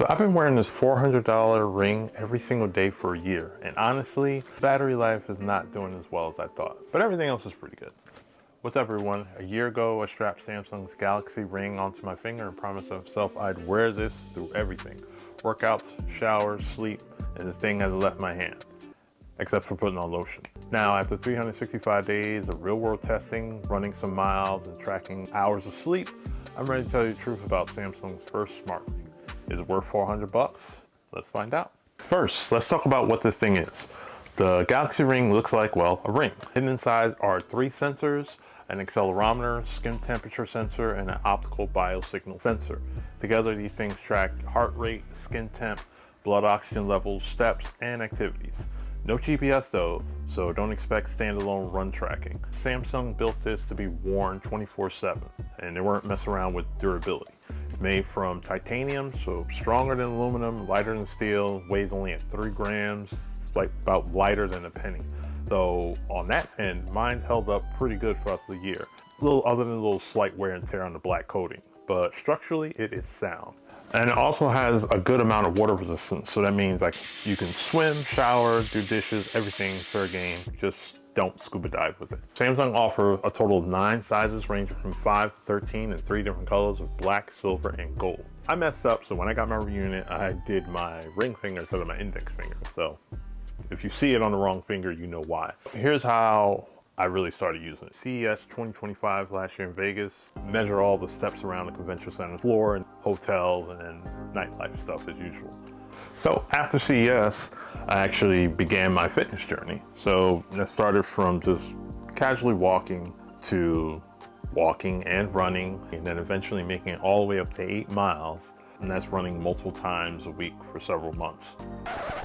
I've been wearing this $400 ring every single day for a year, and honestly, battery life is not doing as well as I thought, but everything else is pretty good. What's up everyone? A year ago, I strapped Samsung's Galaxy Ring onto my finger and promised myself I'd wear this through everything. Workouts, showers, sleep, and the thing hasn't left my hand, except for putting on lotion. Now, after 365 days of real-world testing, running some miles, and tracking hours of sleep, I'm ready to tell you the truth about Samsung's first smart ring. Is it worth 400 bucks? Let's find out. First, let's talk about what this thing is. The Galaxy Ring looks like, well, a ring. Hidden inside are 3 sensors, an accelerometer, skin temperature sensor, and an optical biosignal sensor. Together, these things track heart rate, skin temp, blood oxygen levels, steps, and activities. No GPS though, so don't expect standalone run tracking. Samsung built this to be worn 24/7, and they weren't messing around with durability. It's made from titanium, so stronger than aluminum, lighter than steel, weighs only at 3 grams, it's like about lighter than a penny. Though on that end, mine held up pretty good throughout the year. Other than a little slight wear and tear on the black coating, but structurally it is sound. And it also has a good amount of water resistance, so that means like you can swim, shower, do dishes, everything fair game. Just don't scuba dive with it. Samsung offers a total of 9 sizes ranging from 5 to 13 in 3 different colors of black, silver, and gold. I messed up, so when I got my reunit, I did my ring finger instead of my index finger. So if you see it on the wrong finger, you know why. Here's how I really started using it. CES 2025 last year in Vegas. Measure all the steps around the convention center floor and hotels and nightlife stuff as usual. So after CES, I actually began my fitness journey. So that started from just casually walking to walking and running, and then eventually making it all the way up to 8 miles. And that's running multiple times a week for several months.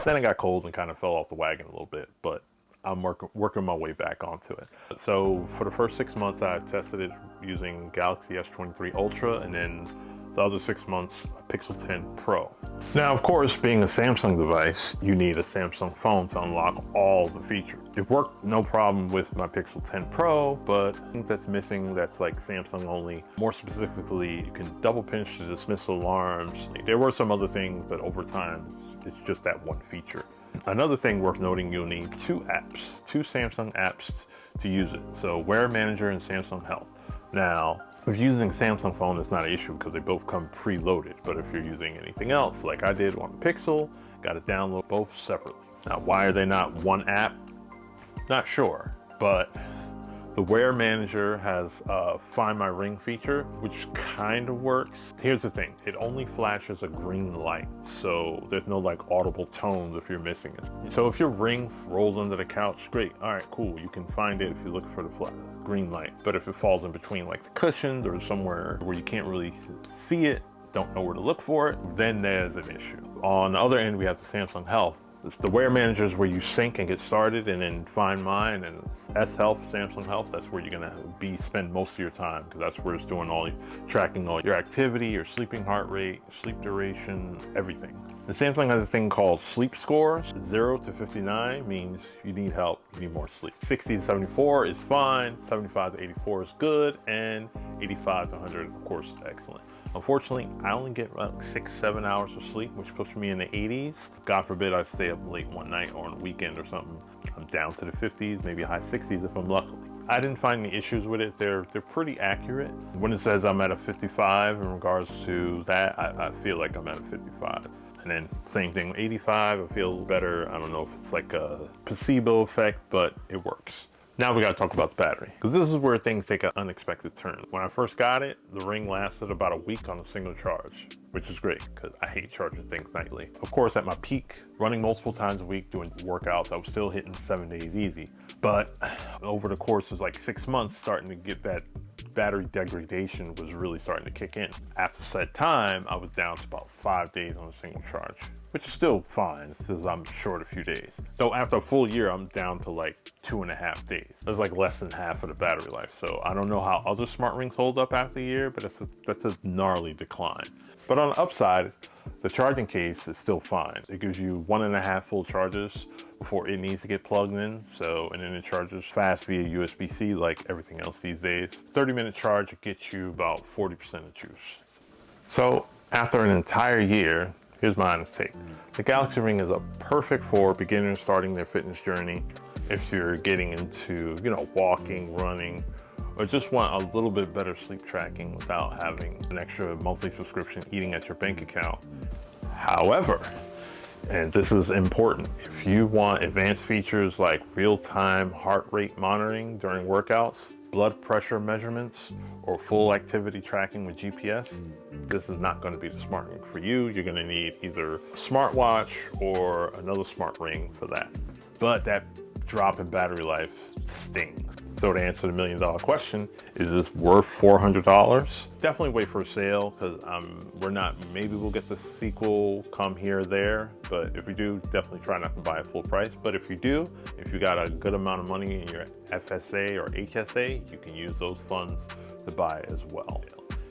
Then it got cold and kind of fell off the wagon a little bit, but I'm working my way back onto it. So for the first 6 months, I tested it using Galaxy S23 Ultra, and then the other 6 months, Pixel 10 Pro. Now, of course, being a Samsung device, you need a Samsung phone to unlock all the features. It worked no problem with my Pixel 10 Pro, but I think that's missing, that's like Samsung only. More specifically, you can double pinch to dismiss alarms. There were some other things, but over time, it's just that one feature. Another thing worth noting, you'll need 2 apps, 2 Samsung apps to use it. So Wear Manager and Samsung Health. Now, if you're using a Samsung phone, it's not an issue because they both come preloaded. But if you're using anything else, like I did on the Pixel, got to download both separately. Now, why are they not one app? Not sure, but the Wear Manager has a Find My Ring feature, which kind of works. Here's the thing, it only flashes a green light, so there's no like audible tones if you're missing it. So if your ring rolls under the couch, great, all right, cool, you can find it if you look for the green light. But if it falls in between like the cushions or somewhere where you can't really see it, don't know where to look for it, then there's an issue. On the other end, we have the Samsung Health. It's the Wear Manager is where you sync and get started, and then Find Mine and S Health, Samsung Health, that's where you're gonna spend most of your time, because that's where it's doing tracking all your activity, your sleeping heart rate, sleep duration, everything. The Samsung has a thing called sleep scores. 0 to 59 means you need help, you need more sleep. 60 to 74 is fine, 75 to 84 is good, and 85 to 100, of course, is excellent. Unfortunately, I only get about 6-7 hours of sleep, which puts me in the 80s. God forbid I stay up late one night or on a weekend or something. I'm down to the 50s, maybe high 60s if I'm lucky. I didn't find any issues with it. They're pretty accurate. When it says I'm at a 55 in regards to that, I feel like I'm at a 55. And then same thing, 85, I feel better. I don't know if it's like a placebo effect, but it works. Now we gotta talk about the battery, because this is where things take an unexpected turn. When I first got it, the ring lasted about a week on a single charge, which is great, because I hate charging things nightly. Of course, at my peak, running multiple times a week, doing workouts, I was still hitting 7 days easy. But over the course of like 6 months, starting to get that battery degradation was really starting to kick in. After said time, I was down to about 5 days on a single charge, which is still fine. It's just I'm short a few days. So after a full year, I'm down to like 2.5 days. That's like less than half of the battery life. So I don't know how other smart rings hold up after a year, but that's a gnarly decline. But on the upside, the charging case is still fine. It gives you 1.5 full charges before it needs to get plugged in. So, and then it charges fast via USB-C like everything else these days. 30-minute charge, it gets you about 40% of juice. So after an entire year, Here's my honest take. The Galaxy Ring is a perfect for beginners starting their fitness journey. If you're getting into, walking, running, or just want a little bit better sleep tracking without having an extra monthly subscription eating at your bank account. However, and this is important, if you want advanced features like real-time heart rate monitoring during workouts, blood pressure measurements, or full activity tracking with GPS, this is not going to be the smart ring for you. You're going to need either a smartwatch or another smart ring for that. But that drop in battery life stings. So to answer the million-dollar question, is this worth $400? Definitely wait for a sale, because maybe we'll get the sequel come here or there, but if we do, definitely try not to buy it full price. But if you do, if you got a good amount of money in your FSA or HSA, you can use those funds to buy it as well.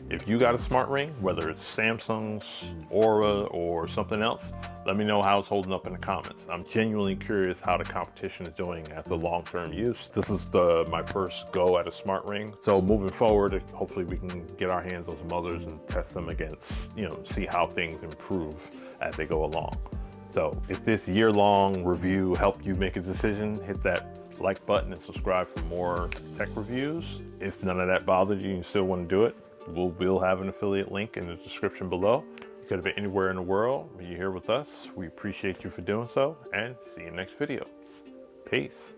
If you got a smart ring, whether it's Samsung's, Aura, or something else, let me know how it's holding up in the comments. I'm genuinely curious how the competition is doing after long-term use. This is my first go at a smart ring. So moving forward, hopefully we can get our hands on some others and test them against, see how things improve as they go along. So if this year-long review helped you make a decision, hit that like button and subscribe for more tech reviews. If none of that bothered you and you still want to do it, we'll have an affiliate link in the description below. You could have been anywhere in the world, but you're here with us. We appreciate you for doing so, and see you next video. Peace.